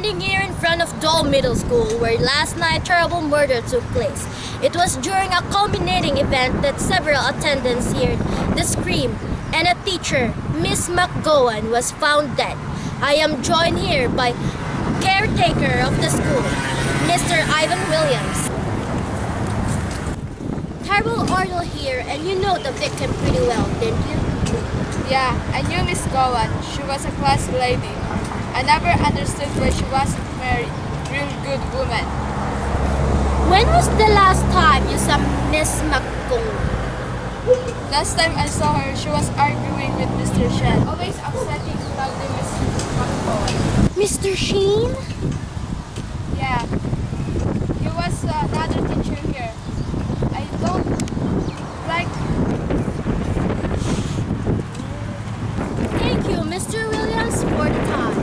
standing here in front of Dole Middle School where last night a terrible murder took place. It was during a culminating event that several attendants heard the scream and a teacher, Miss McGowan, was found dead. I am joined here by caretaker of the school, Mr. Ivan Williams. Terrible ordeal here, and you know the victim pretty well, didn't you? Yeah, I knew Miss Gowan. She was a class lady. I never understood why she wasn't married. Real good woman. When was the last time you saw Miss McGowan? Last time I saw her, she was arguing with Mr. Shen. Always upsetting loudly Miss McGowan. Mr. Sheen? Yeah. He was another teacher here. I don't like... Thank you, Mr. Williams, for the time.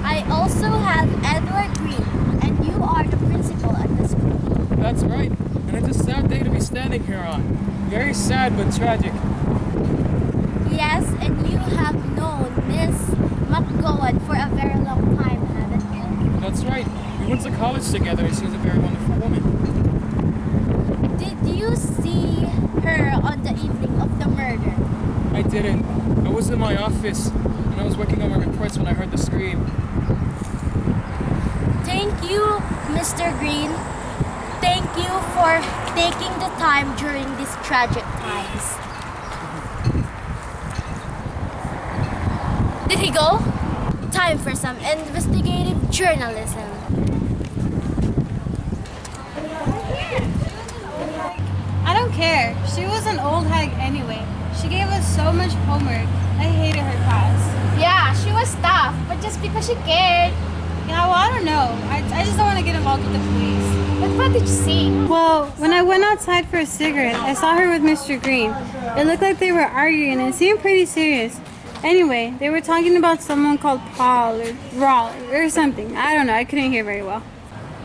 I also have Edward Green, and you are the principal at the school. That's right, and it's a sad day to be standing here on. Very sad but tragic. Yes, and you have known Miss McGowan for a very long time, haven't you? That's right. We went to college together and she's a very wonderful woman. Did you see her on the evening of the murder? I didn't. I was in my office and I was working on my reports when I heard the scream. Thank you, Mr. Green. Thank you for taking the time during these tragic times. Did he go? Time for some investigative journalism. I don't care. She was an old hag anyway. She gave us so much homework. I hated her class. Yeah, she was tough, but just because she cared. Yeah, well, I don't know. I just don't want to get involved with the police. But what did you see? Well, when I went outside for a cigarette, I saw her with Mr. Green. It looked like they were arguing and it seemed pretty serious. Anyway, they were talking about someone called Paul or Raleigh or something. I don't know. I couldn't hear very well.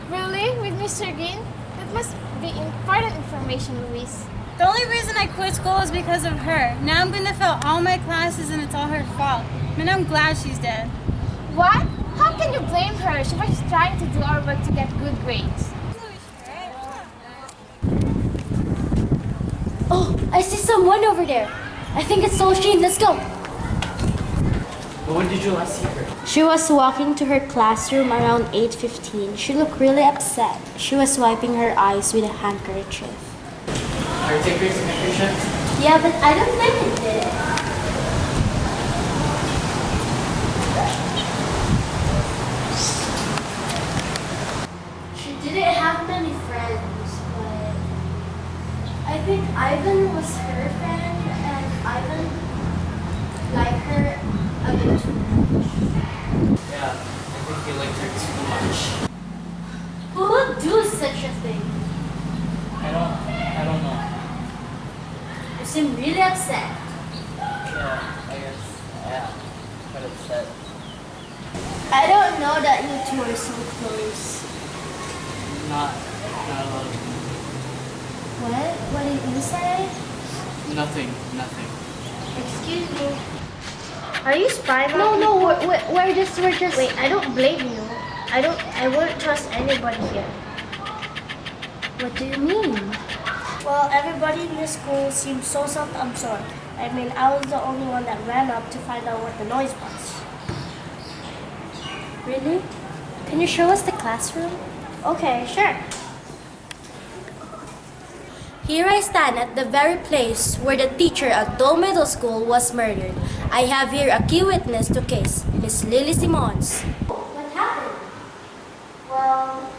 Really? With Mr. Green? That must be important information, Luis. The only reason I quit school was because of her. Now I'm going to fail all my classes and it's all her fault. And I'm glad she's dead. What? How can you blame her? She was just trying to do our work to get good grades. Oh, I see someone over there. I think it's Sheen. Let's go. But when did you last see her? She was walking to her classroom around 8:15. She looked really upset. She was wiping her eyes with a handkerchief. Are you taking some pictures? Yeah, but I don't think it did. She didn't have many friends, but I think Ivan was her friend, and Ivan liked her a bit too much. Yeah, I think you liked her too much. Who would do such a thing? I don't know. You seem really upset. Yeah, I guess. Yeah, quite upset. I don't know that you two are so close. Not a lot of What? What did you say? nothing. Excuse me. Are you spying on me? No, we're just... Wait, I don't blame you. I wouldn't trust anybody here. What do you mean? Well, everybody in this school seems so self-absorbed. I mean, I was the only one that ran up to find out what the noise was. Really? Can you show us the classroom? Okay, sure. Here I stand at the very place where the teacher at Dole Middle School was murdered. I have here a key witness to case, Miss Lily Simmons. What happened? Well,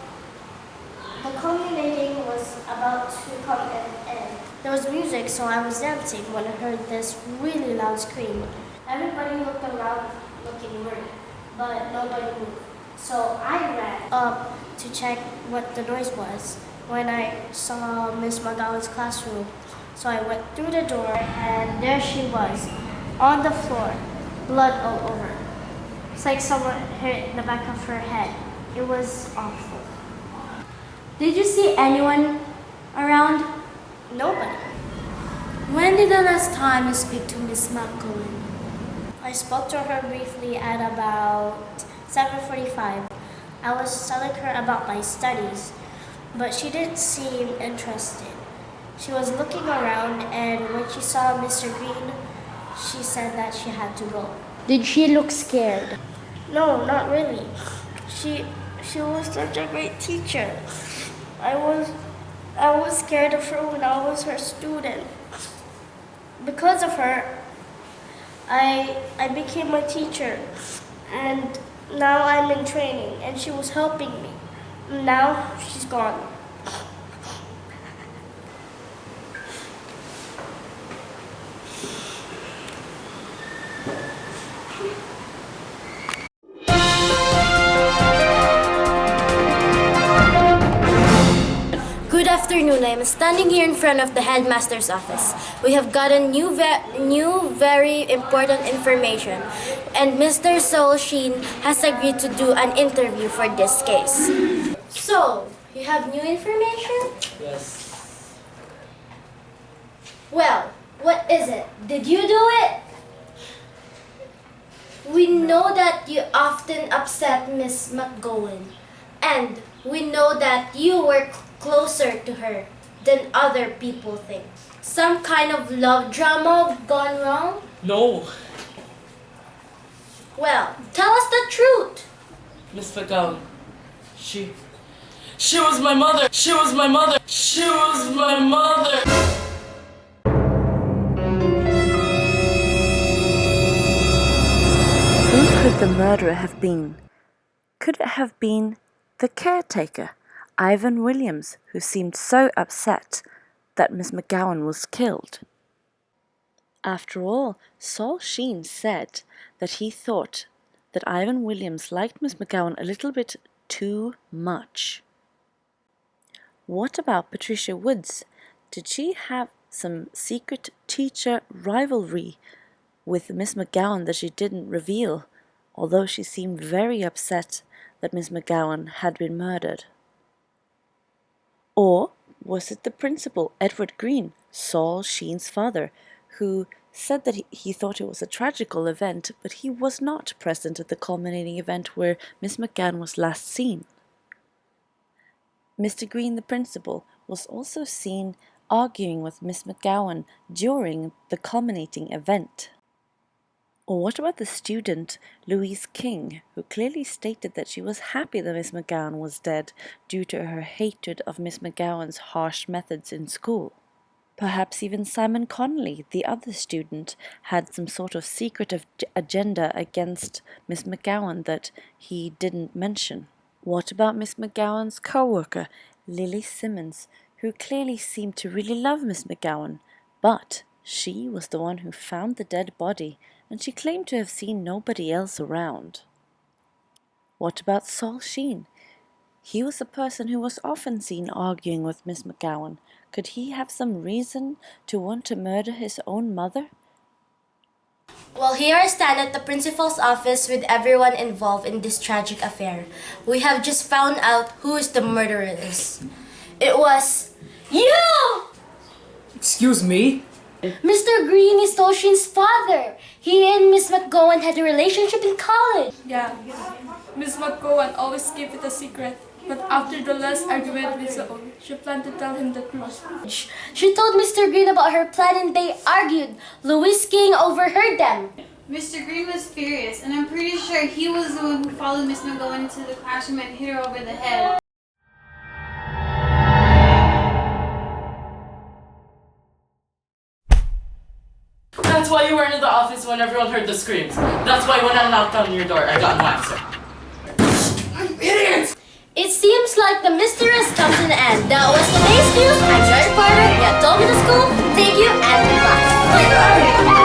the culminating was about to come to an end. There was music, so I was dancing when I heard this really loud scream. Everybody looked around looking worried, but nobody moved. So I ran up to check what the noise was when I saw Miss McGowan's classroom. So I went through the door and there she was, on the floor, blood all over. It's like someone hit the back of her head. It was awful. Did you see anyone around? Nobody. When did the last time you speak to Miss McGowan? I spoke to her briefly at about 7:45. I was telling her about my studies, but she didn't seem interested. She was looking around, and when she saw Mr. Green, she said that she had to go. Did she look scared? No, not really. She was such a great teacher. I was scared of her when I was her student. Because of her, I became a teacher, and now I'm in training, and she was helping me. Now she's gone. Good afternoon. I am standing here in front of the headmaster's office. We have gotten new very important information, and Mr. Sol Sheen has agreed to do an interview for this case. So, you have new information? Yes. Well, what is it? Did you do it? We know that you often upset Miss McGowan, and we know that you were closer to her than other people think. Some kind of love drama gone wrong? No. Well, tell us the truth. Miss McGowan. She was my mother. She was my mother. She was my mother. Who could the murderer have been? Could it have been the caretaker, Ivan Williams, who seemed so upset that Miss McGowan was killed? After all, Sol Sheen said that he thought that Ivan Williams liked Miss McGowan a little bit too much. What about Patricia Woods? Did she have some secret teacher rivalry with Miss McGowan that she didn't reveal, although she seemed very upset that Miss McGowan had been murdered? Or was it the principal, Edward Green, Sol Sheen's father, who said that he thought it was a tragical event, but he was not present at the culminating event where Miss McGowan was last seen? Mr. Green, the principal, was also seen arguing with Miss McGowan during the culminating event. Or what about the student, Louise King, who clearly stated that she was happy that Miss McGowan was dead due to her hatred of Miss McGowan's harsh methods in school? Perhaps even Simon Connolly, the other student, had some sort of secret agenda against Miss McGowan that he didn't mention. What about Miss McGowan's co-worker, Lily Simmons, who clearly seemed to really love Miss McGowan, but she was the one who found the dead body, and she claimed to have seen nobody else around. What about Sol Sheen? He was a person who was often seen arguing with Miss McGowan. Could he have some reason to want to murder his own mother? Well, here I stand at the principal's office with everyone involved in this tragic affair. We have just found out who is the murderer is. It was you! Excuse me? Mr. Green is Toshin's father. He and Miss McGowan had a relationship in college. Yeah, Miss McGowan always kept it a secret. But after the last argument with Saul, she planned to tell him the truth. She told Mr. Green about her plan and they argued. Louise King overheard them. Mr. Green was furious, and I'm pretty sure he was the one who followed Miss McGowan into the classroom and hit her over the head. That's why you weren't in the office when everyone heard the screams. That's why when I knocked on your door, I got no answer. You idiots! It seems like the mystery has come to an end. That was today's news. I'm your reporter at Dole Middle School. Thank you and goodbye.